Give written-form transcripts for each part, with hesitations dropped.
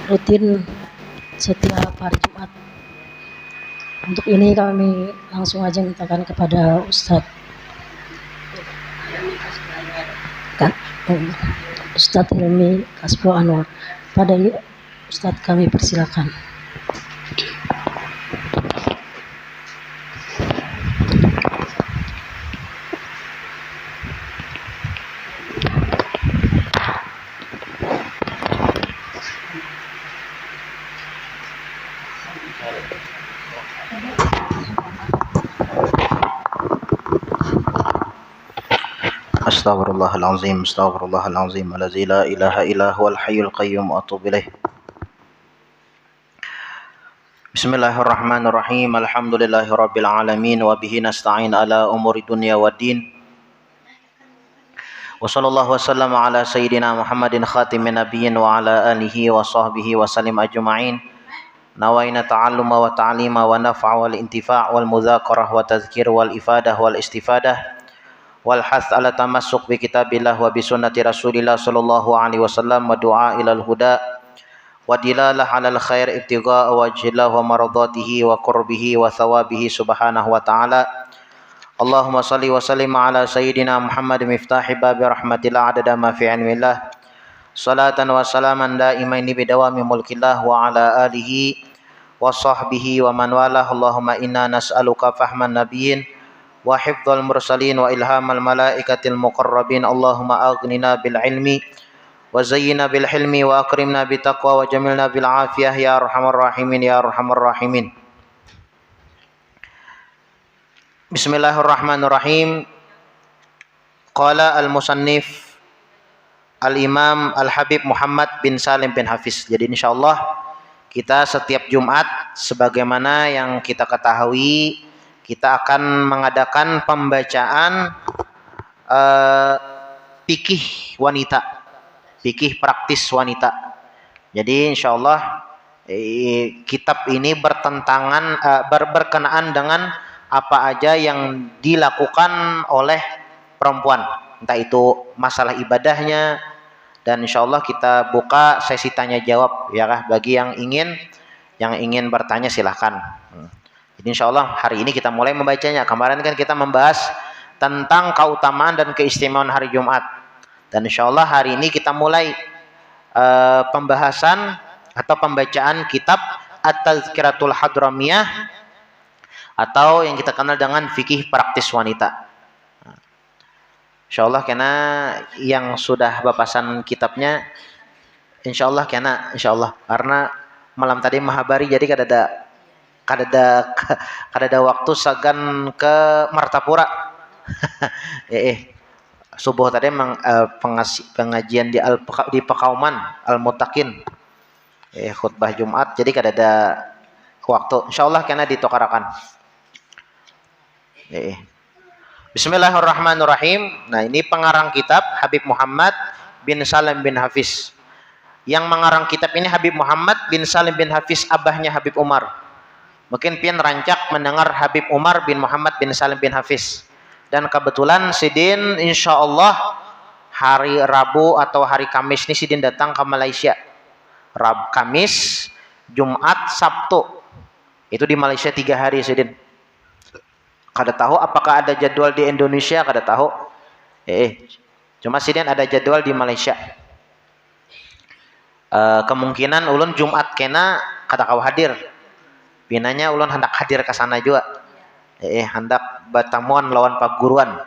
rutin setiap hari Jumat. Untuk ini kami langsung aja mintakan kepada Ustadz Hilmi Kasbo Anwar. Pada Ustadz kami persilakan. Astaghfirullahalazim, astaghfirullahalazim, allazi la ilaha illa huwal hayyul qayyum wa atubu ilaih. Bismillahirrahmanirrahim. Alhamdulillahirabbil alamin wa bihi nasta'in ala umuri dunya waddin. Wa sallallahu wasallama ala sayyidina Muhammadin khatimin nabiyyin wa ala alihi wa sahbihi wa sallim ajma'in. Nawaina ta'alluma wa ta'lima wa naf'a wal intifa' wal mudzakarah wa tadhkir wal ifadah wal istifadah wal hath ala tamassuk bi kitabillah wa bi sunnati rasulillah sallallahu alaihi wasallam wa du'a ilal huda wa dilalah alal khair ibtigha wajhillah wa maradatihi wa qurbihi wa thawabihi subhanahu wa ta'ala. Allahumma salli wa sallim ala sayyidina Muhammad miftahi babi rahmatillah adada ma fi ilmillah salatan wa salaman daimaini bidawami mulkillah wa ala alihi wa sahbihi wa man walah. Allahumma inna nas'aluka fahman nabiyyin wa hifdzal mursalin wa ilhamal malaikatil muqarrabin. Allahumma aghnina bil ilmi wa zayyina bil hilmi wa akrimna bit taqwa wa jamilna bil afiyah ya arhamar rahimin ya arhamar rahimin. Bismillahirrahmanirrahim. Qala al musannif al imam al habib Muhammad bin Salim bin Hafiz. Jadi insyaallah kita setiap Jumat sebagaimana yang kita ketahui kita akan mengadakan pembacaan fikih wanita, fikih praktis wanita. Jadi insyaallah kitab ini berkenaan dengan apa aja yang dilakukan oleh perempuan, entah itu masalah ibadahnya, dan insyaallah kita buka sesi tanya jawab ya kah, bagi yang ingin bertanya silahkan. Jadi insyaallah hari ini kita mulai membacanya. Kemarin kan kita membahas tentang keutamaan dan keistimewaan hari Jumat. Dan insyaallah hari ini kita mulai pembahasan atau pembacaan kitab At-Tazkiratul Hadramiyah atau yang kita kenal dengan fikih praktis wanita. Insyaallah karena yang sudah bapasan kitabnya insyaallah karena malam tadi mahabari jadi kadada waktu sagan ke Martapura. Subuh tadi pengajian di Pakauman Al-Muttaqin. Khutbah Jumat jadi kadada waktu. Insyaallah kena ditokarakan. Bismillahirrahmanirrahim. Nah, ini pengarang kitab Habib Muhammad bin Salim bin Hafiz. Yang mengarang kitab ini Habib Muhammad bin Salim bin Hafiz, abahnya Habib Umar. Mungkin pian rancak mendengar Habib Umar bin Muhammad bin Salim bin Hafiz. Dan kebetulan Sidin insyaallah hari Rabu atau hari Kamis ini Sidin datang ke Malaysia. Kamis, Jumat, Sabtu. Itu di Malaysia 3 hari Sidin. Kada tahu apakah ada jadwal di Indonesia, kada tahu. Cuma Sidin ada jadwal di Malaysia. Kemungkinan ulun Jumat kena kada kau hadir. Pinanya ulun hendak hadir ke sana juga. Hendak bertemuan lawan Pak Guruan.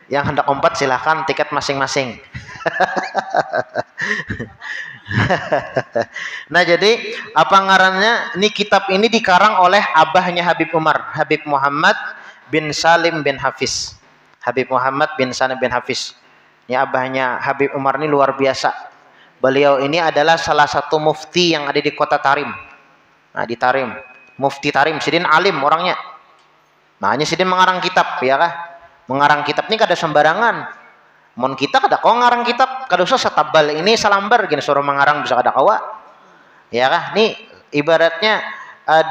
Yang hendak ompat silahkan tiket masing-masing. Nah, jadi apa ngarannya? Ini kitab ini dikarang oleh abahnya Habib Umar, Habib Muhammad bin Salim bin Hafiz. Habib Muhammad bin Salim bin Hafiz. Ini abahnya Habib Umar ini luar biasa. Beliau ini adalah salah satu mufti yang ada di kota Tarim. Nah, di Tarim, mufti Tarim. Sidin alim orangnya. Nah, hanya Sidin mengarang kitab, ya kah? Mengarang kitab ini kada sembarangan. Mon kita kada kau ngarang kitab, kada usah setabal ini salambar gini suruh mengarang bisa kada kawa. Ya kah? Nih ibaratnya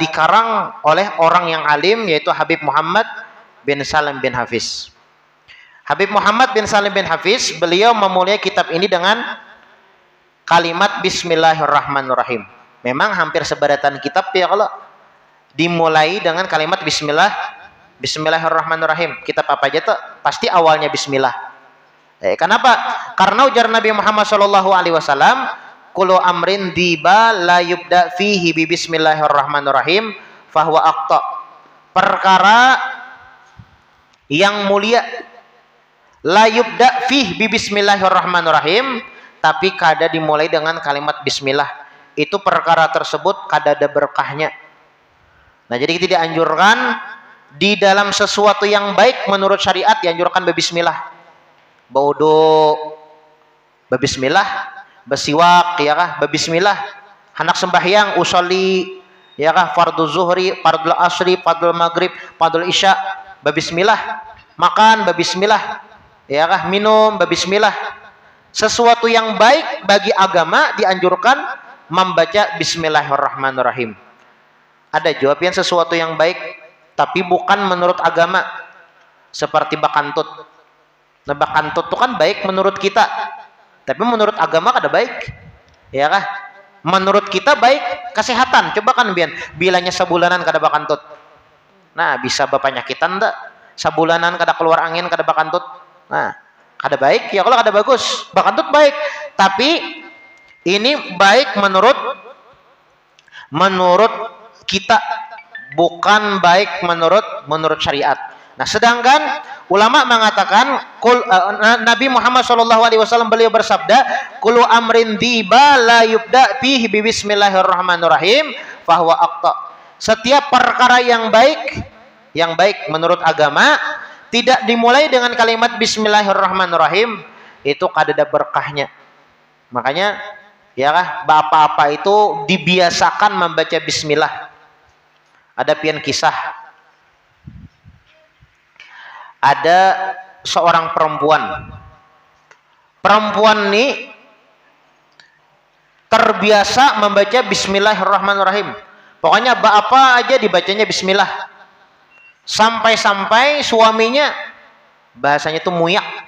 dikarang oleh orang yang alim yaitu Habib Muhammad bin Salim bin Hafiz. Habib Muhammad bin Salim bin Hafiz beliau memulai kitab ini dengan kalimat bismillahirrahmanirrahim. Memang hampir sebaratan kitab ya kalau dimulai dengan kalimat bismillahirrahmanirrahim. Kitab apa aja tuh pasti awalnya bismillah. Kenapa? Karena ujar Nabi Muhammad SAW, kullu amrin diba la yubda fihi bi bismillahirrahmanirrahim fahuwa aqta. Perkara yang mulia la yubda fihi bi bismillahirrahmanirrahim, tapi kada dimulai dengan kalimat bismillah, itu perkara tersebut kada ada berkahnya. Nah, jadi kita dianjurkan di dalam sesuatu yang baik menurut syariat dianjurkan berbismillah. Baudo berbismillah, bersiwak ya kah, berbismillah. Hendak sembahyang usolli ya kah, fardhu zuhri, fardhu asri, fardhu maghrib, fardhu isya, berbismillah. Makan berbismillah ya kah, minum berbismillah. Sesuatu yang baik bagi agama dianjurkan membaca bismillahirrahmanirrahim. Ada jawaban sesuatu yang baik tapi bukan menurut agama, seperti bakantut. Nah, bakantut itu kan baik menurut kita, tapi menurut agama kada baik ya kah? Menurut kita baik kesehatan, coba kan bilangnya sebulanan kada bakantut. Nah, bisa penyakitan ndak? Sebulanan kada keluar angin kada bakantut. Nah, kada baik ya. Kalau kada bagus, bakantut baik, tapi ini baik menurut kita, bukan baik menurut syariat. Nah, sedangkan ulama mengatakan Nabi Muhammad SAW beliau bersabda, kullu amrin diba la yubda fihi bi bismillahirrahmanirrahim fahuwa aqta. Setiap perkara yang baik menurut agama tidak dimulai dengan kalimat bismillahirrahmanirrahim, itu kada ada berkahnya. Makanya ya kah, apa-apa itu dibiasakan membaca bismillah. Ada pian kisah, ada seorang perempuan ini terbiasa membaca bismillahirrahmanirrahim. Pokoknya apa aja dibacanya bismillah. Sampai-sampai suaminya bahasanya itu muyak.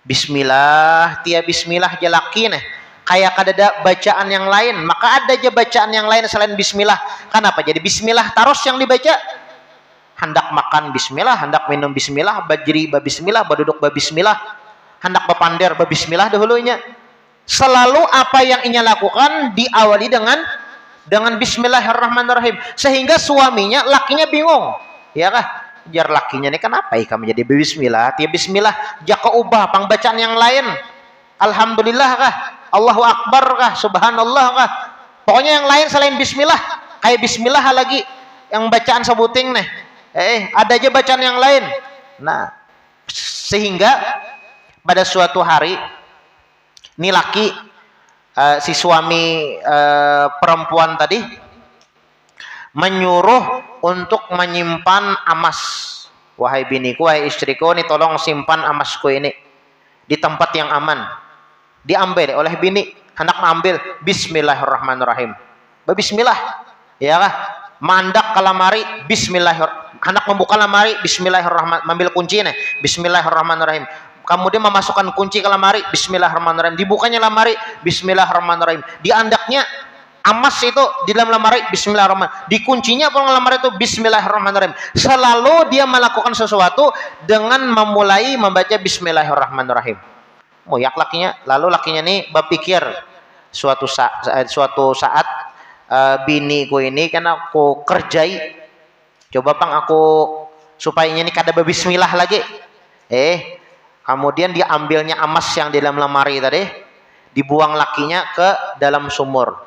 Bismillah, tia bismillah jalaki nih. Kayak ada bacaan yang lain, maka ada aja bacaan yang lain selain bismillah. Kenapa jadi bismillah terus yang dibaca? Hendak makan bismillah, hendak minum bismillah, bajri babismillah, baduduk babismillah, hendak bepander babismillah dahulunya. Selalu apa yang ia lakukan diawali dengan bismillahirrahmanirrahim, sehingga suaminya, lakinya bingung. Ya kah? Jar lakinya nih kenapa kamu jadi bismillah, tiap bismillah jaka ubah pang bacaan yang lain. Alhamdulillah kah? Allahu akbar kah? Subhanallah kah? Pokoknya yang lain selain bismillah, kayak bismillah lagi yang bacaan sebuting nih. Ada aja bacaan yang lain. Nah, sehingga pada suatu hari ini laki si suami perempuan tadi menyuruh untuk menyimpan emas. Wahai biniku, wahai istriku, ini tolong simpan emasku ini di tempat yang aman. Diambil oleh bini, hendak mengambil bismillahirrahmanirrahim. Bismillah ya kah? Mandak ke lamari bismillahirrahmanirrahim. Hendak membuka lamari bismillahirrahmanirrahim, mengambil kunci nih bismillahirrahmanirrahim. Kemudian memasukkan kunci ke lamari bismillahirrahmanirrahim. Dibukanya lamari bismillahirrahmanirrahim. Diandaknya emas itu di dalam lamari bismillahirrahmanirrahim. Dikuncinya pun lamari itu bismillahirrahmanirrahim. Selalu dia melakukan sesuatu dengan memulai membaca bismillahirrahmanirrahim. Moyak lakinya, lalu lakinya nih berpikir suatu saat biniku ini kan aku kerjai, coba pang aku supaya ini kada berbismillah lagi. Kemudian diambilnya emas yang di dalam lemari tadi, dibuang lakinya ke dalam sumur.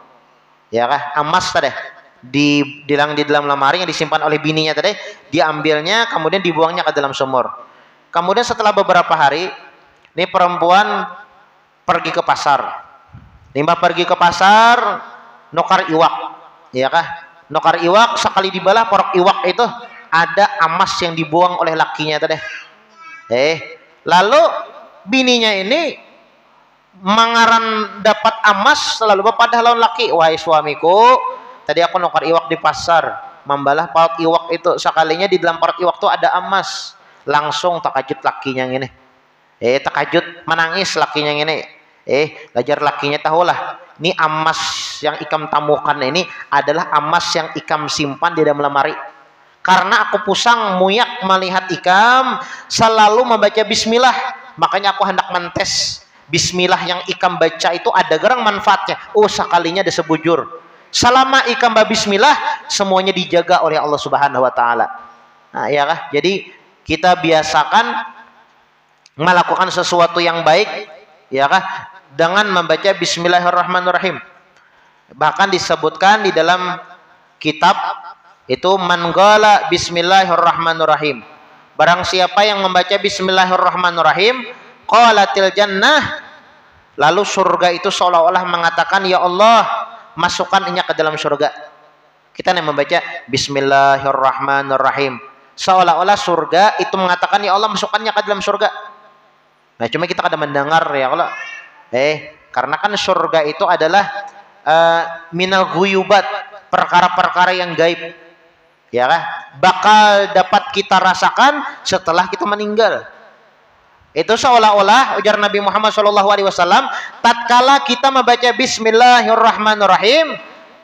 Ya kah? Emas tadi di dalam lemari yang disimpan oleh bininya tadi, diambilnya kemudian dibuangnya ke dalam sumur. Kemudian setelah beberapa hari, ini perempuan pergi ke pasar. Nimba pergi ke pasar, nukar iwak, ya kah? Nukar iwak, sekali dibalah porok iwak itu ada emas yang dibuang oleh lakinya tadi. Lalu bininya ini mangaran dapat emas, lalu pada lawan laki, wahai suamiku, tadi aku nukar iwak di pasar, membalah porok iwak itu, sekalinya di dalam porok iwak itu ada emas. Langsung takajut lakinya ini. Takajut menangis lakinya ini. Lajar lakinya tahulah, ini emas yang ikam tamukan ini adalah emas yang ikam simpan di dalam lemari. Karena aku pusang muyak melihat ikam selalu membaca bismillah, makanya aku hendak mentes bismillah yang ikam baca itu ada gerang manfaatnya. Sekalinya disebujur. Selama ikam bismillah, semuanya dijaga oleh Allah Subhanahu wa taala. Nah, ya kah? Jadi kita biasakan melakukan sesuatu yang baik, ya kah? Dengan membaca bismillahirrahmanirrahim. Bahkan disebutkan di dalam kitab itu man qala bismillahirrahmanirrahim. Barang siapa yang membaca bismillahirrahmanirrahim, qalatil jannah, lalu surga itu seolah-olah mengatakan, ya Allah, masukkan inya ke dalam surga. Kita yang membaca bismillahirrahmanirrahim, seolah-olah surga itu mengatakan, ya Allah, masukkannya ke dalam surga. Nah, cuma kita kadang mendengar, ya Allah, karena kan surga itu adalah minal ghuyubat, perkara-perkara yang gaib, ya kan? Bakal dapat kita rasakan setelah kita meninggal. Itu seolah-olah ujar Nabi Muhammad SAW, tatkala kita membaca bismillahirrahmanirrahim,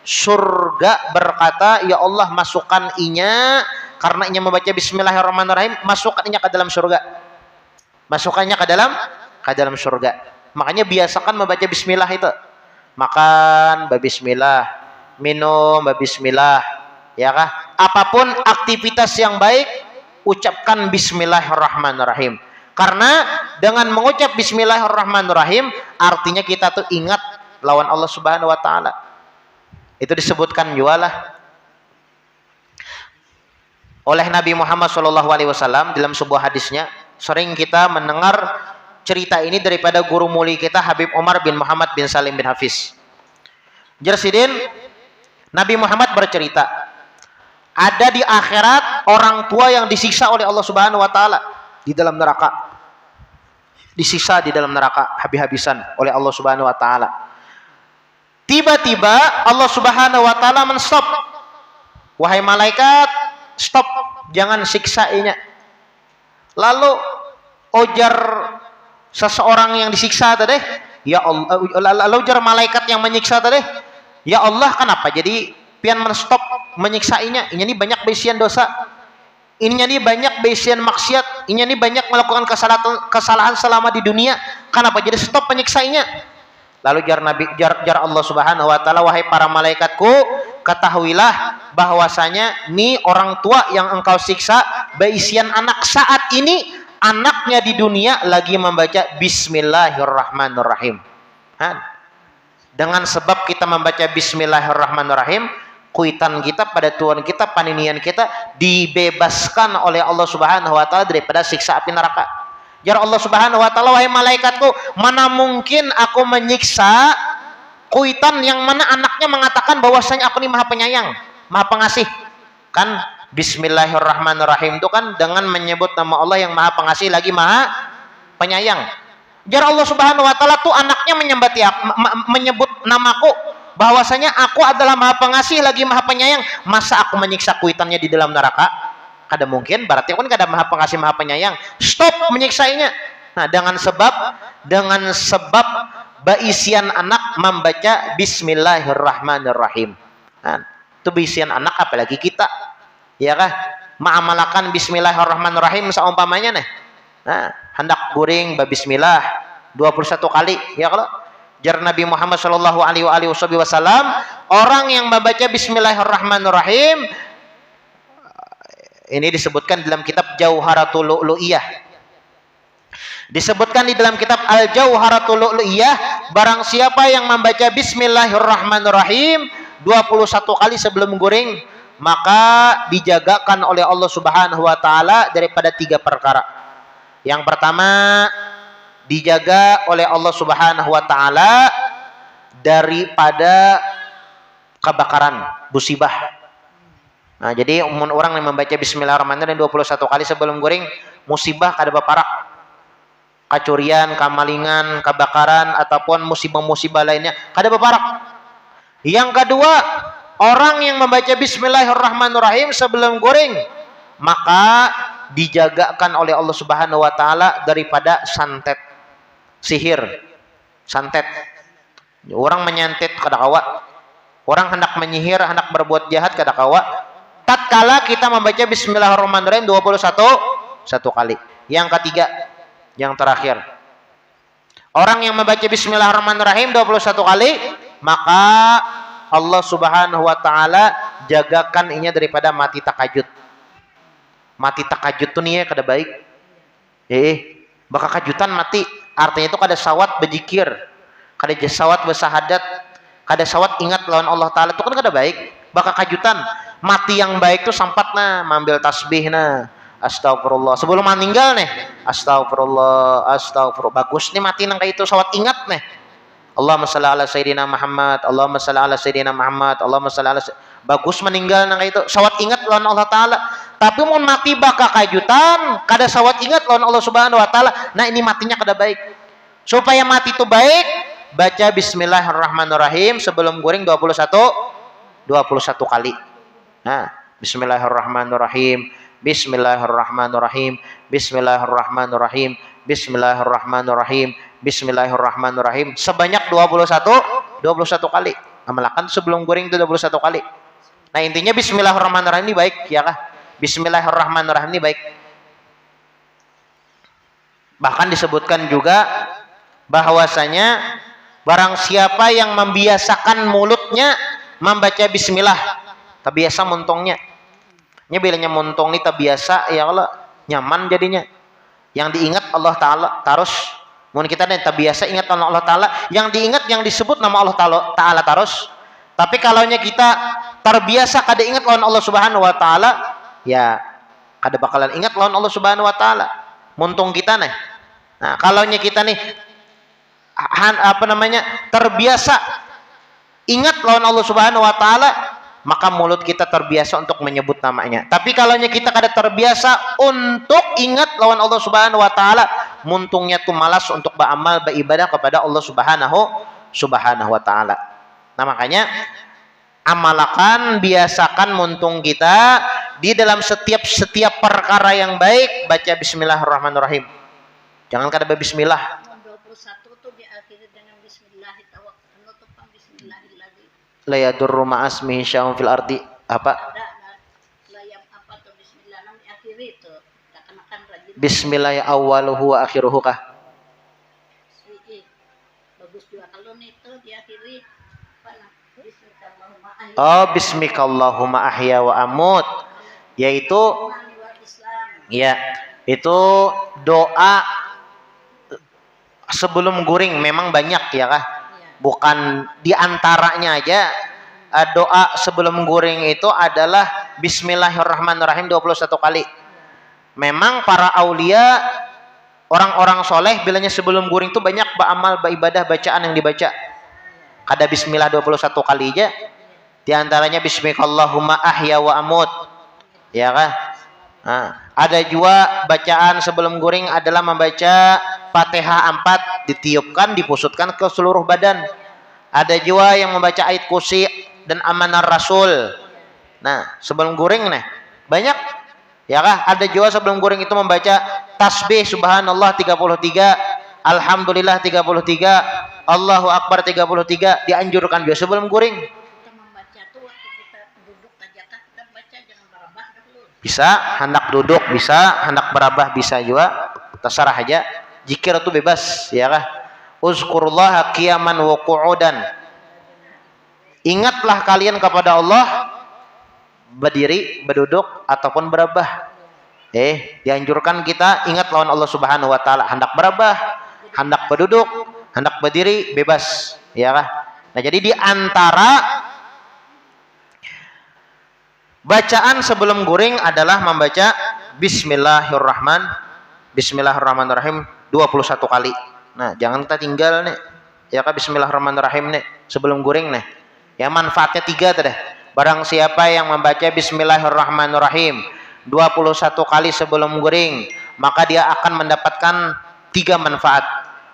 surga berkata, ya Allah, masukkan inya, karena inya membaca bismillahirrahmanirrahim, masukkan inya ke dalam surga. Masukkannya ke dalam surga. Makanya biasakan membaca bismillah itu. Makan bismillah, minum bismillah, ya kah? Apapun aktivitas yang baik, ucapkan bismillahirrahmanirrahim. Karena dengan mengucap bismillahirrahmanirrahim, artinya kita tuh ingat lawan Allah Subhanahu wa taala. Itu disebutkan jualah oleh Nabi Muhammad SAW dalam sebuah hadisnya. Sering kita mendengar cerita ini daripada guru mulia kita Habib Umar bin Muhammad bin Salim bin Hafiz. Jersidin, Nabi Muhammad bercerita, ada di akhirat orang tua yang disiksa oleh Allah Subhanahu wa taala di dalam neraka. Disiksa di dalam neraka habis-habisan oleh Allah Subhanahu wa taala. Tiba-tiba Allah Subhanahu wa taala men-stop. Wahai malaikat, stop, jangan siksainya. Lalu ujar seseorang yang disiksa tadi, ya Allah, lalu ujar malaikat yang menyiksa tadi, ya Allah, kenapa jadi pian men-stop menyiksainya? Ini banyak besian dosa. Ini banyak besian maksiat. Ini banyak melakukan kesalahan selama di dunia. Kenapa jadi stop penyiksainya? Lalu jar Allah Subhanahu wa taala, wahai para malaikatku, ketahuilah bahwasanya nih orang tua yang engkau siksa beisian anak saat ini, anaknya di dunia lagi membaca bismillahirrahmanirrahim. Dengan sebab kita membaca bismillahirrahmanirrahim, kuitan kita pada Tuhan kita, paninian kita dibebaskan oleh Allah Subhanahu wa taala daripada siksa api neraka. Jar Allah Subhanahu wa taala, wahai malaikatku, mana mungkin aku menyiksa kuitan yang mana anaknya mengatakan bahwasanya aku ini maha penyayang, maha pengasih. Kan bismillahirrahmanirrahim itu kan dengan menyebut nama Allah yang maha pengasih lagi maha penyayang. Jar Allah Subhanahu wa taala tuh anaknya menyebut namaku, bahwasanya aku adalah maha pengasih lagi maha penyayang. Masa aku menyiksa kuitannya di dalam neraka? Kada mungkin, berarti aku kan kada maha pengasih maha penyayang. Stop menyiksainya. Nah, dengan sebab baisian anak membaca bismillahirrahmanirrahim. Nah, itu baisian anak, apalagi kita, ya kah? Mengamalkan bismillahirrahmanirrahim seumpamanya nih. Nah, hendak guring bismillah 21 kali, ya kalau jar Nabi Muhammad sallallahu alaihi wasallam, orang yang membaca bismillahirrahmanirrahim, ini disebutkan dalam kitab Jauharatul Lu'lu'iyah. Disebutkan di dalam kitab Al-Jauharatul Lu'lu'iyah, barang siapa yang membaca bismillahirrahmanirrahim 21 kali sebelum guring, maka dijagakan oleh Allah Subhanahu wa taala daripada 3 perkara. Yang pertama, dijaga oleh Allah Subhanahu wa taala daripada kebakaran, musibah. Nah, jadi orang yang membaca bismillahirrahmanirrahim 21 kali sebelum guring, musibah kada baparak. Kacurian, kamalingan, kebakaran ataupun musibah-musibah lainnya kada baparak. Yang kedua, orang yang membaca bismillahirrahmanirrahim sebelum guring, maka dijagakan oleh Allah Subhanahu wa taala daripada santet, sihir. Santet. Orang menyantet kada kawa. Orang hendak menyihir, hendak berbuat jahat kada kawa. Tatkala kita membaca Bismillahirrahmanirrahim 21 kali. Yang ketiga, yang terakhir. Orang yang membaca Bismillahirrahmanirrahim 21 kali, maka Allah Subhanahu wa taala jagakan inya daripada mati takajud. Mati takajud tuh nih ya kada baik. Bakal kajutan mati. Artinya itu kada sawat berzikir, kada sawat bersahadat, kada sawat ingat lawan Allah taala itu kan kada baik. Bakal kajutan. Mati yang baik tuh sampatna mambil tasbih na. Astagfirullah. Sebelum meninggal nih, astagfirullah, astagfirullah. Bagus nih mati nang kayak itu sawat ingat nih. Allahumma shalli ala sayyidina Muhammad, Allahumma shalli ala sayyidina Muhammad, Allahumma shalli ala bagus meninggal nang kayak itu sawat ingat lawan Allah taala. Tapi mau mati bakal kajutan, kada sawat ingat lawan Allah Subhanahu wa taala. Nah, ini matinya kada baik. Supaya mati itu baik, baca Bismillahirrahmanirrahim sebelum guring 21 kali. Nah, Bismillahirrahmanirrahim. Bismillahirrahmanirrahim. Bismillahirrahmanirrahim. Bismillahirrahmanirrahim. Bismillahirrahmanirrahim. Sebanyak 21 kali. Amalakan sebelum guring itu 21 kali. Nah, intinya Bismillahirrahmanirrahim ini baik, ya kah? Bismillahirrahmanirrahim ini baik. Bahkan disebutkan juga bahwasanya barang siapa yang membiasakan mulutnya membaca bismillah, terbiasa muntongnya. Nya bilanya muntong ini terbiasa, ya Allah, nyaman jadinya. Yang diingat Allah taala terus. Mun kita nih terbiasa ingat Allah taala, yang diingat yang disebut nama Allah taala terus. Tapi kalaunya kita terbiasa kada ingat lawan Allah Subhanahu wa taala, ya kada bakalan ingat lawan Allah Subhanahu wa taala. Muntung kita nih. Nah, kalaunya kita nih terbiasa ingat lawan Allah Subhanahu wa taala, maka mulut kita terbiasa untuk menyebut namanya. Tapi kalaunya kita kada terbiasa untuk ingat lawan Allah Subhanahu wa taala, muntungnya tuh malas untuk beramal beribadah kepada Allah Subhanahu wa taala. Nah, makanya amalkan, biasakan muntung kita di dalam setiap perkara yang baik baca Bismillahirrahmanirrahim. Jangan kada bismillah. 21 tuh diakhiri dengan bismillah, penutupan bismillah lagi. La yadurru ma'asmihi syai'un fil ardi apa? La yang apa tuh bismillah nam diakhiri itu. Katakan rajin. Bismillah ya awwaluhu wa akhiruhu kah? Bagus juga kalau itu diakhiri Bismikallahumma ahya wa amut, yaitu ya itu doa sebelum guring. Memang banyak ya kah? Bukan diantaranya aja. Doa sebelum guring itu adalah Bismillahirrahmanirrahim 21 kali. Memang para aulia, orang-orang soleh bilanya sebelum guring itu banyak beramal, beribadah, bacaan yang dibaca. Kada bismillah 21 kali aja. Di antaranya Bismikallahumma ahya wa amut. Ya kah? Nah, ada juga bacaan sebelum guring adalah membaca Fatihah 4, ditiupkan, dipusutkan ke seluruh badan. Ada juga yang membaca ayat kursi dan amanah Rasul. Nah, sebelum guring nih banyak. Ya kah? Ada juga sebelum guring itu membaca tasbih subhanallah 33, alhamdulillah 33, Allahu akbar 33, dianjurkan juga sebelum guring. Kita membaca tuh waktu kita duduk aja kan kita baca, jangan berabah dulu. Bisa hendak duduk, bisa hendak berabah, bisa juga, terserah aja. Zikir itu bebas, ya kah? Uzkurullaha qiyaman wa qu'udan. Ingatlah kalian kepada Allah berdiri, berduduk ataupun berabah. Dianjurkan kita ingat lawan Allah Subhanahu wa taala, hendak berabah, hendak berduduk, hendak berdiri, bebas, ya kah? Nah, jadi di antara bacaan sebelum guring adalah membaca Bismillahirrahmanirrahim 21 kali. Nah, jangan kita tinggal nih. Ya kah, Bismillahirrahmanirrahim nih sebelum guring nih. Ya, manfaatnya 3 tadi. Barang siapa yang membaca Bismillahirrahmanirrahim 21 kali sebelum guring, maka dia akan mendapatkan 3 manfaat.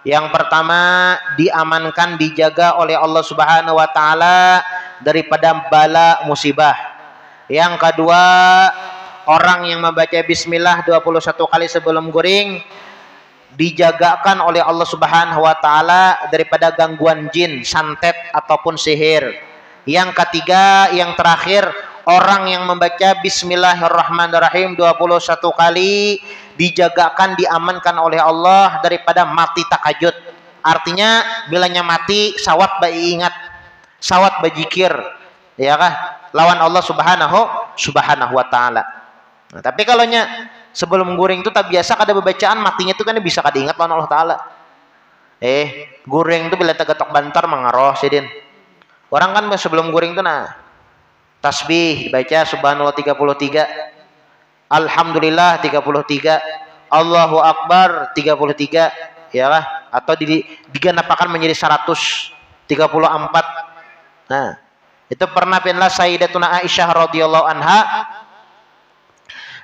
Yang pertama, diamankan, dijaga oleh Allah Subhanahu wa taala daripada bala musibah. Yang kedua, orang yang membaca bismillah 21 kali sebelum guring dijagakan oleh Allah Subhanahu wa taala daripada gangguan jin, santet ataupun sihir. Yang ketiga, yang terakhir, orang yang membaca Bismillahirrahmanirrahim 21 kali dijagakan, diamankan oleh Allah daripada mati takajud. Artinya bilanya mati sawat bayi ingat, sawat bajikir, ya kah? Lawan Allah Subhanahu wa taala. Nah, tapi kalau sebelum guring itu tak biasa kada bacaan matinya itu kan bisa kada ingat lawan Allah taala. Guring itu bila tegetok bantar mengaroh sidin. Orang kan sebelum guring itu tasbih dibaca subhanallah 33, alhamdulillah 33, Allahu akbar 33, ya kah? Atau digenapakan menjadi 134. Nah, itu pernah Sayyidatuna Aisyah radhiyallahu anha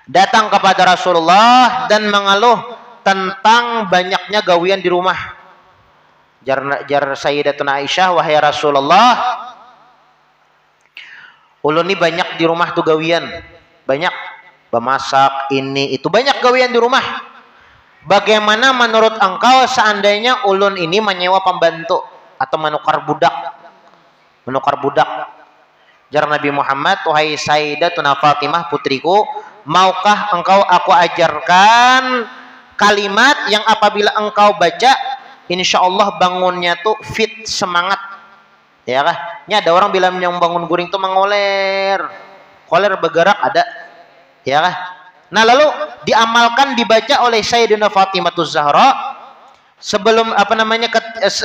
datang kepada Rasulullah dan mengeluh tentang banyaknya gawian di rumah. Jar Sayyidatuna Aisyah, wahai Rasulullah, ulun ini banyak di rumah tuh gawian, banyak bemasak ini itu, banyak gawian di rumah. Bagaimana menurut engkau seandainya ulun ini menyewa pembantu atau menukar budak? Jar Nabi Muhammad, wahai Sayyidatuna Fatimah putriku, maukah engkau aku ajarkan kalimat yang apabila engkau baca, insya Allah bangunnya tuh fit, semangat, ya kah? Ini ada orang bilang yang bangun guring tuh koler bergerak ada, ya kah? Nah lalu diamalkan, dibaca oleh Sayyidatina Fatimah Zahra sebelum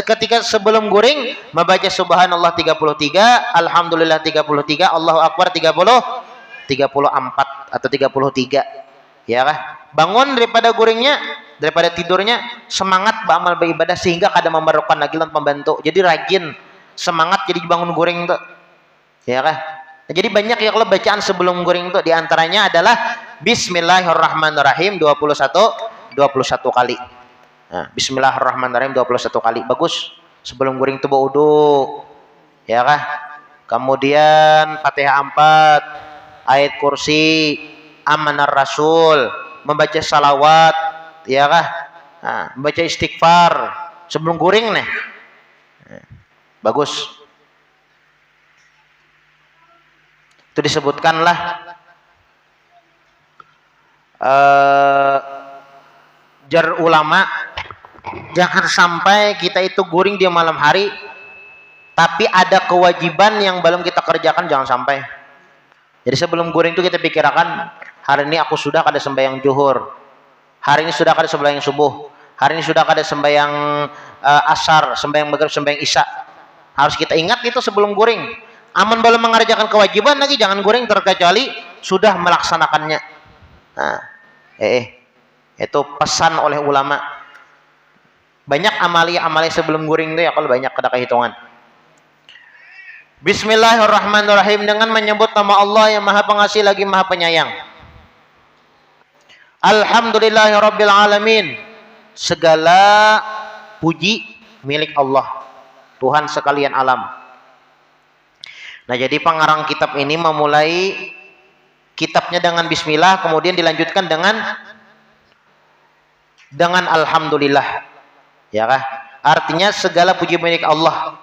ketika sebelum guring membaca subhanallah 33, alhamdulillah 33, Allahu akbar 34 atau 33, ya kah? Bangun daripada guringnya, daripada tidurnya, semangat beramal beribadah sehingga kada memerlukan lagi lawan pembantu. Jadi rajin, semangat jadi bangun guring tuh, ya kah? Nah, jadi banyak ya kalau bacaan sebelum guring tuh, diantaranya adalah Bismillahirrahmanirrahim 21 kali. Nah, Bismillahirrahmanirrahim 21 kali, bagus. Sebelum guring tuh berwudu, ya kah? Kemudian Fatihah 4, ayat kursi, amanar Rasul, membaca salawat, ya kah? Nah, membaca istighfar sebelum guring nih. Bagus. Itu disebutkanlah jar ulama, jangan sampai kita itu guring di malam hari tapi ada kewajiban yang belum kita kerjakan, jangan sampai. Jadi sebelum guring itu kita pikirkan, hari ini aku sudah kada sembahyang zuhur, hari ini sudah kada sembahyang subuh, hari ini sudah kada sembahyang asar, sembahyang maghrib, sembahyang isya. Harus kita ingat itu sebelum guring. Aman belum mengerjakan kewajiban lagi, jangan guring terkecuali sudah melaksanakannya. Nah, itu pesan oleh ulama. Banyak amalia sebelum guring itu ya, kalau banyak kada kehitungan. Bismillahirrahmanirrahim, dengan menyebut nama Allah yang Maha Pengasih lagi Maha Penyayang. Alhamdulillahirabbil alamin, segala puji milik Allah, Tuhan sekalian alam. Nah, jadi pengarang kitab ini memulai kitabnya dengan bismillah, kemudian dilanjutkan dengan alhamdulillah, ya kah? Artinya segala puji milik Allah.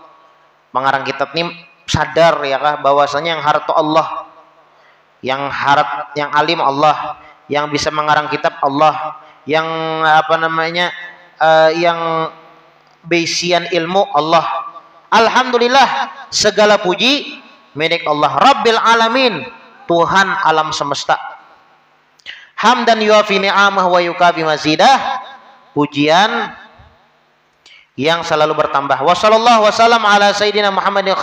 Pengarang kitab ini sadar, ya kah, bahwasanya yang harta Allah, yang alim Allah, yang bisa mengarang kitab Allah, yang yang beisian ilmu Allah. Alhamdulillah, segala puji milik Allah, Rabbil alamin, Tuhan alam semesta. Hamdan yuafi ni'amah wa yukafi mazidah, pujian yang selalu bertambah. Wa sallallahu wasallam ala sayyidina Muhammadin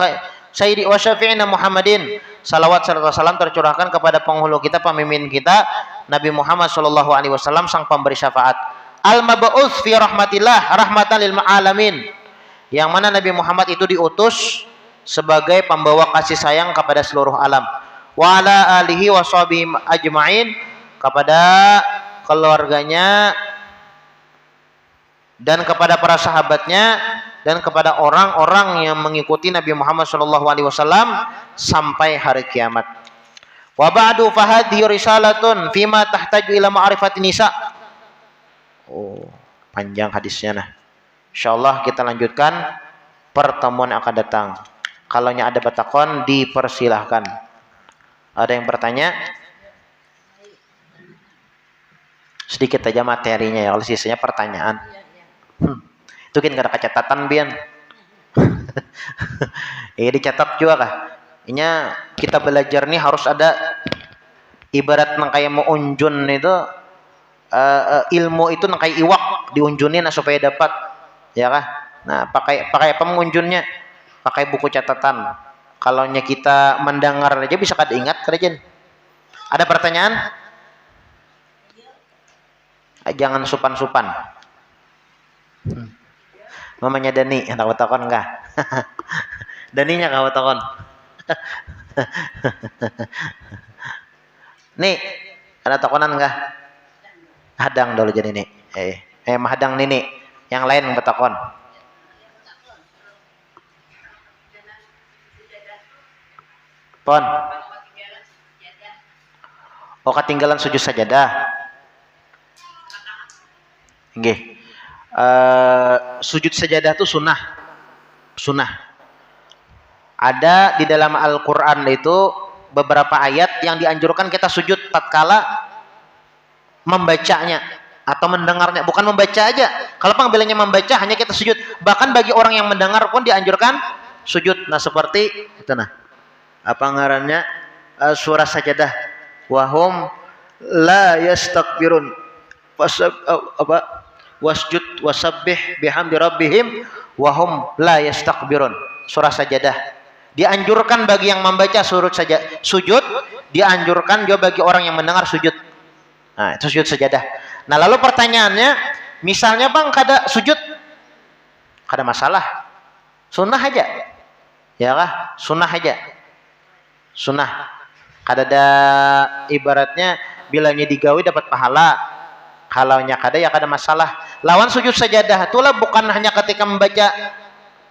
sayyidi wa syafi'ina Muhammadin. Salawat serta salam tercurahkan kepada penghulu kita, pemimpin kita, Nabi Muhammad sallallahu alaihi wasallam, sang pemberi syafaat. Al-mab'uts fi rahmatillah rahmatan lil alamin, yang mana Nabi Muhammad itu diutus sebagai pembawa kasih sayang kepada seluruh alam. Wa ala alihi wa sahbihi ajma'in, kepada keluarganya dan kepada para sahabatnya dan kepada orang-orang yang mengikuti Nabi Muhammad SAW sampai hari kiamat. Wa ba'du fahadhi risalatun fima tahtaju ila ma'rifati nisa. Panjang hadisnya nah. Insyaallah kita lanjutkan pertemuan yang akan datang. Kalau ada batakon dipersilahkan. Ada yang bertanya? Sedikit aja materinya ya, kalau sisanya pertanyaan. Itu kan gak ada catatan Bian. Dicatat juga kah? Inya kita belajar nih harus ada ibarat nang kayak mau unjun itu ilmu itu nang kayak iwak diunjunin supaya dapat ya kah? Nah, pakai apa mengunjunnya? Pakai buku catatan. Kalau kita mendengar aja bisa kada ingat kerajaan. Ada pertanyaan? Jangan supan-supan. Mamanya Dani, tahu takon enggak? Daninya kau takon. Nih, ada takonan enggak? Hadang dulu jadi nih. Mahadang nih. Yang lain bertakon. Pon. Oh, ketinggalan sujud sajadah. Nggih. Sujud sajadah itu sunnah. Ada di dalam Al-Qur'an itu beberapa ayat yang dianjurkan kita sujud tatkala membacanya atau mendengarnya, bukan membaca aja. Kalau panggilannya membaca hanya kita sujud. Bahkan bagi orang yang mendengar pun dianjurkan sujud. Nah, seperti itu nah. Apa ngarannya? Surah Sajadah. Wahum la yastakbirun. Wasjud wasabbih bihamdi rabbihim wahum la yastakbirun. Surah Sajadah. Dianjurkan bagi yang membaca sujud, dianjurkan juga bagi orang yang mendengar sujud. Nah, itu sujud sajadah. Nah, lalu pertanyaannya, misalnya Bang kada sujud, kada masalah. Sunnah aja. Ya kah? Sunnah aja. Sunnah. Kada ada ibaratnya bilanya digawe dapat pahala. Kalaunya kada ya kada masalah. Lawan sujud sajadah itulah bukan hanya ketika membaca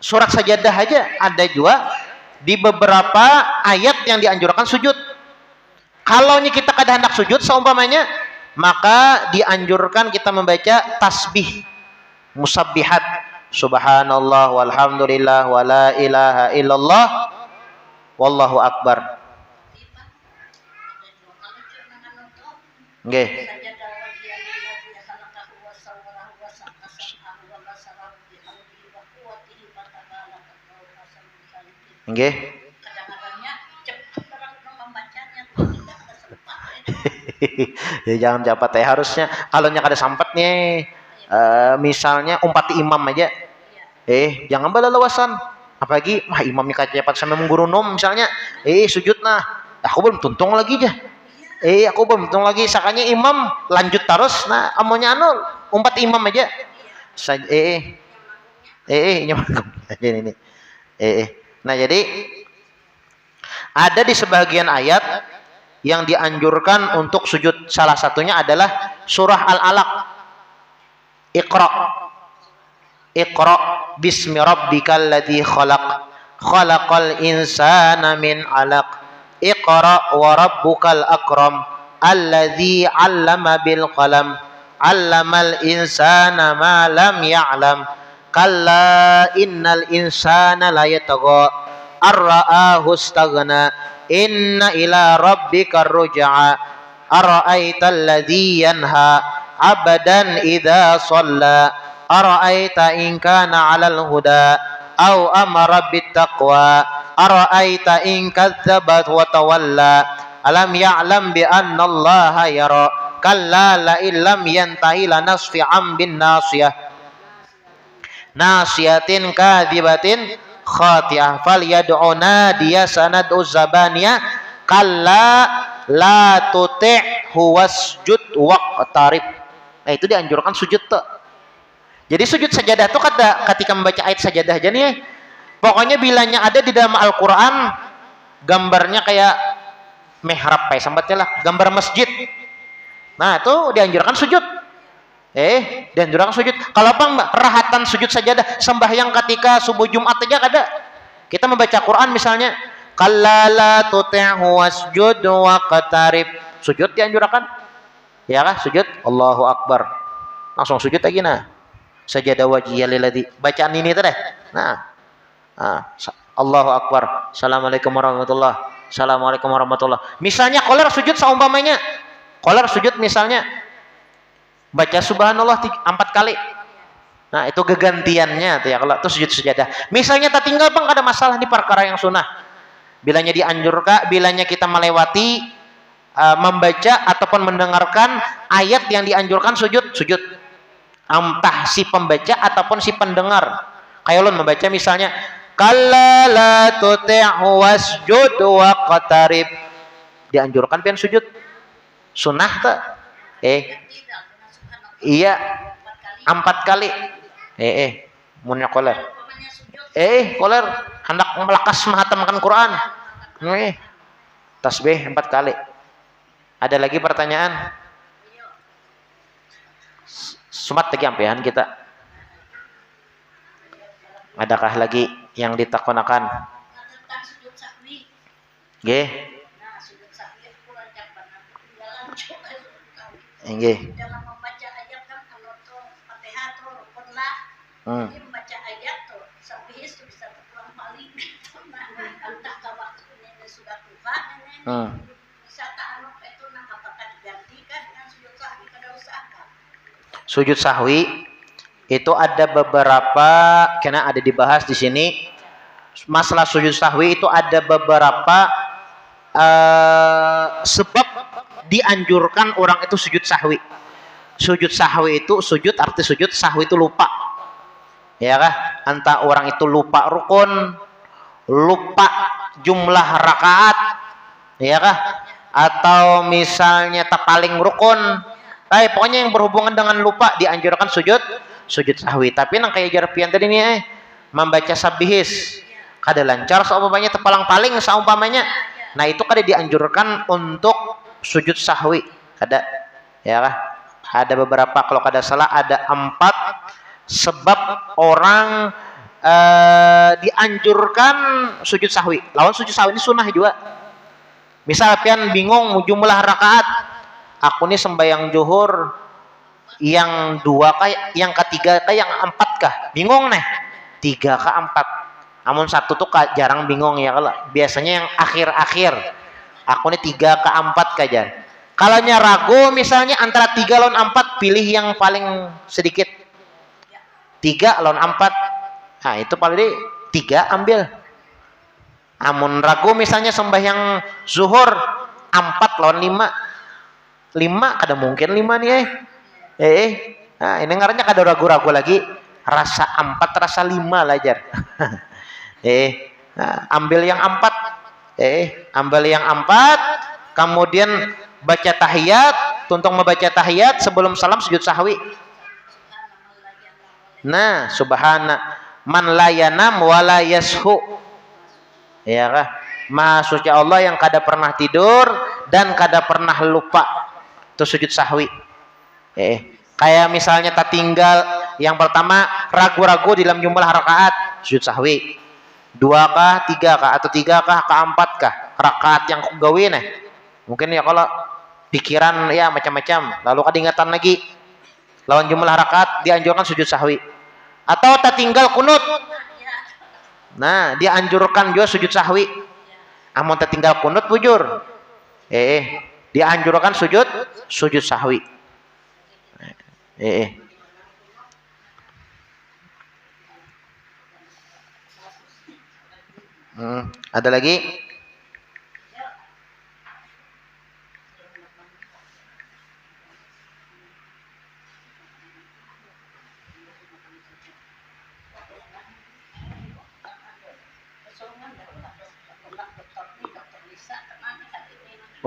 surat sajadah aja, ada juga di beberapa ayat yang dianjurkan sujud. Kalau kita kada hendak sujud seumpamanya, maka dianjurkan kita membaca tasbih, musabbihat, subhanallah walhamdulillah wala ilaha illallah wallahu akbar. Nggih. Nggih. Ya jangan cepat ya, harusnya kalau kada sempat nih misalnya umpati imam aja. Jangan balalawasan. Apalagi imamnya cepat sampai mengguru nom misalnya. Sujud nah. Aku belum tuntung lagi aja. Aku belum tuntung lagi. Sakanya imam lanjut terus nah amonya umpat imam aja. Ini. Nah, jadi ada di sebagian ayat yang dianjurkan untuk sujud. Salah satunya adalah surah Al-Alaq. Iqra bismi rabbikal ladzi khalaq. Khalaqal insana min 'alaq. Iqra wa rabbukal akram. Alladzi 'allama bil qalam. 'Allamal insana ma lam ya'lam. Kalla innal insana la yatagha ar-ra'ahu istaghna inna ila rabbika ruj'a ara'aital ladzi yanha 'abdan idza shalla ara'aita in kana 'alal huda aw amara bit taqwa ara'aita in kadzdzaba wa tawalla alam ya'lam bi anna allaha yara kalla la illam yantahi lanasfi'an bin nasiyah nasiyatin kadzibatin khatiyah falyad'u nadiya sanad'u zabaniyah kalla la tuti'hu wasjud waqtarib. Nah, itu dianjurkan sujud tuh. Jadi sujud sajadah tuh ketika membaca ayat sajadah aja nih. Pokoknya bilanya ada di dalam Al-Qur'an gambarnya kayak mihrab kayak sambatnya lah, gambar masjid. Nah, itu dianjurkan sujud. Dan jurang sujud. Kalau apa rahatan sujud sajadah sembahyang ketika subuh Jumat aja kada. Kita membaca Quran misalnya, kallala tuti'hu wasjud waqtarib. Sujud dianjurkan. Ya kah? Sujud. Allahu Akbar. Langsung sujud lagi nah. Sajada wajhiya lilladzi. Bacaan ini teh. Nah. Allahu Akbar. Assalamualaikum warahmatullah. Assalamualaikum warahmatullah. Misalnya koler sujud saumpamanya. Koler sujud misalnya baca subhanallah 4 kali. Nah, itu gegantiannya tuh ya kalau itu sujud sujadah. Misalnya tak tinggal bang ada masalah di perkara yang sunnah. Bilanya dianjurkan, bilanya kita melewati membaca ataupun mendengarkan ayat yang dianjurkan sujud. Entah si pembaca ataupun si pendengar. Kayak ulun membaca misalnya kalla la tuti'hu wasjud waqtarib. Dianjurkan pian sujud. Sunnah tak? Iya 4 kali. Munnya koler. Koler hendak melakas menghatamkan Quran. Tasbih 4 kali. Ada lagi pertanyaan? Sumat lagi ampehan kita. Adakah lagi yang ditakonakan? Tentang sujud sahwi. Nggih. Nah, sujud sahwi kurang japan tinggalan coba. Nggih. Dalam membaca ayat kan kalau tuh Fatihah tuh rukun lah. Jadi membaca ayat tuh sampai itu bisa terulang balik. Entah ke waktunya sudah tua nenek. Bisa tak anu itu nak apakah digantikan dengan sujud sahwi kada usahakan. Sujud sahwi itu ada beberapa karena ada dibahas di sini. Masalah sujud sahwi itu ada beberapa sebab dianjurkan orang itu sujud sahwi. Sujud sahwi itu arti sujud sahwi itu lupa. Ya kah? Entah orang itu lupa rukun, lupa jumlah rakaat, ya kah? Atau misalnya tak paling rukun. Pokoknya yang berhubungan dengan lupa dianjurkan sujud sahwi. Tapi nang kayak jarpian tadi nih membaca sabihis kada lancar saumpamanya tepalang-paling saumpamanya. Nah, itu kada dianjurkan untuk sujud sahwi. Kada ya kah? Ada beberapa kalau kada salah ada 4 sebab orang dianjurkan sujud sahwi. Lawan sujud sahwi ini sunnah juga. Misal pian bingung jumlah rakaat. Aku nih sembahyang zuhur yang 2 kah, yang ketiga kah, yang 4 kah? Bingung nih. 3 kah 4. Namun 1 tuh jarang bingung ya kalau. Biasanya yang akhir-akhir. Aku nih 3 kah 4 kah jan. Kalau ragu misalnya antara 3 lawan 4 pilih yang paling sedikit. 3 lawan 4. Nah, itu paling 3 ambil. Namun ragu misalnya sembahyang zuhur 4 lawan 5. 5 kada mungkin 5 nih nah ini ngarannya kada ragu-ragu lagi rasa 4 rasa 5 lah jar. Ambil yang 4 ambil yang 4 kemudian baca tahiyat tuntung membaca tahiyat sebelum salam sujud sahwi. Nah subhana man la yanam wa la yashu ya kah? Maha suci Allah yang kada pernah tidur dan kada pernah lupa. Itu sujud sahwi. Kayak misalnya tak tinggal yang pertama ragu-ragu dalam jumlah rakaat sujud sahwi. 2 kah, 3 kah, atau 3 kah, ke 4 kah rakaat yang aku gawin mungkin ya kalau pikiran ya macam-macam lalu kadingatan lagi lawan jumlah rakaat dianjurkan sujud sahwi. Atau tak tinggal kunut. Nah, dianjurkan juga sujud sahwi. Amun tak tinggal kunut bujur. Dianjurkan sujud sahwi. Ada lagi?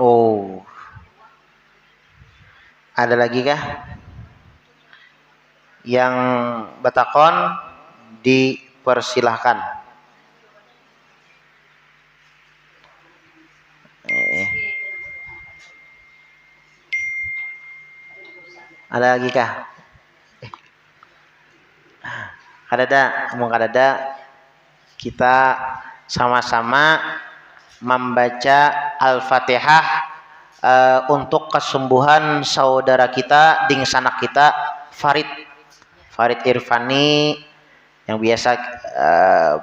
Oh. Ada lagi kah? Yang batakon dipersilahkan. Ada lagi kah? Kadada kita sama-sama membaca Al-Fatihah untuk kesembuhan saudara kita, ding sanak kita Farid. Farid Irfani yang biasa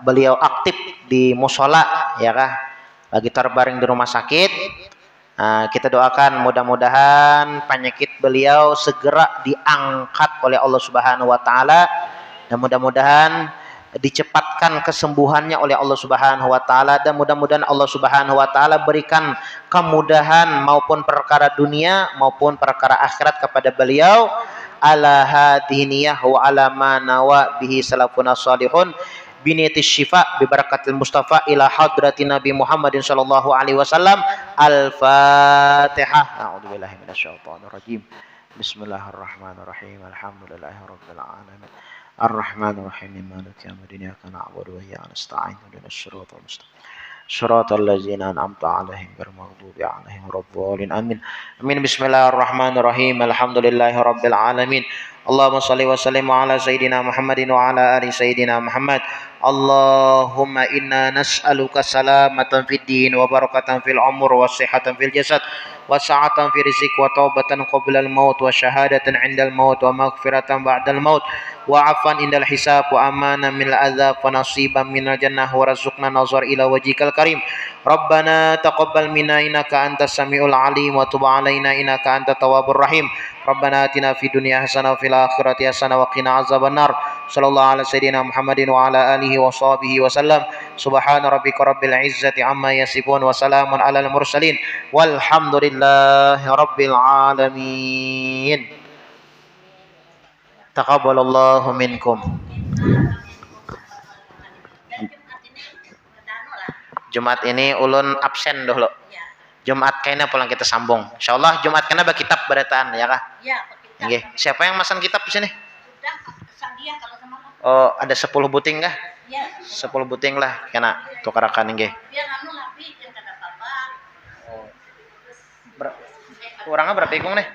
beliau aktif di musola ya kah, lagi terbaring di rumah sakit. Kita doakan mudah-mudahan penyakit beliau segera diangkat oleh Allah Subhanahu wa taala dan mudah-mudahan dicepatkan kesembuhannya oleh Allah Subhanahu wa taala dan mudah-mudahan Allah Subhanahu wa taala berikan kemudahan maupun perkara dunia maupun perkara akhirat kepada beliau ala hadiniyah wa ala ma nawa bihi salafuna salihun biniyatis syifa bi barakatil mustafa ila hadratin nabi Muhammadin sallallahu alaihi wasallam. Al-Fatihah. A'udzubillahi minasyaitonir rajim. Bismillahirrahmanirrahim. Alhamdulillahirabbil alamin. Ar-Rahmanir Rahim. Maliki yaumiddin. Iyyaka na'budu wa iyyaka nasta'in. Ihdinas siratal mustaqim. Shiratal ladzina an'amta 'alaihim ghairil maghdubi 'alaihim waladdallin. Amin. Amin. Bismillahirrahmanirrahim. Alhamdulillahirabbil alamin. Allahumma shalli wa sallim ala sayyidina Muhammadin wa ala ali sayyidina Muhammad. Allahumma inna nas'aluka salamatan fid din wa barakatan fil umur wa sihhatan fil jasad wa sa'atan fi rizq wa taubatan qabla al maut wa syahadatan 'inda al maut wa maghfiratan ba'da al maut wa 'afwan indal hisab wa amanan minal adzab wa nasiban minal jannah wa razuqna nazar ila wajhikal karim. Rabbana taqabbal minna innaka antas samiul alim wa tub 'alaina innaka antat tawwabur rahim. Rabbana atina fid dunya hasanah wa fil akhirati hasanah wa qina azabannar. Sallallahu ala sayyidina Muhammadin wa ala alihi wa sahbihi wa sallam. Subhana rabbika rabbil izzati amma yasifun wa salamun alal mursalin walhamdulillahi rabbil alamin. Taqabbalallahu minkum. Jumat ini ulun absen dulu. Jumat kayaknya pulang kita sambung. Insyaallah Jumat kena kitab berataan ya kah? Ya, Nggih. Siapa yang masan kitab di sini? Sudah, Sandia kalau sama. Oh, ada 10 buting kah? Ya. 10 buting lah kena tukarakan nggih. Biar anu lapi yang kata Bapak. Oh. Kurangnya berapa ikung nih?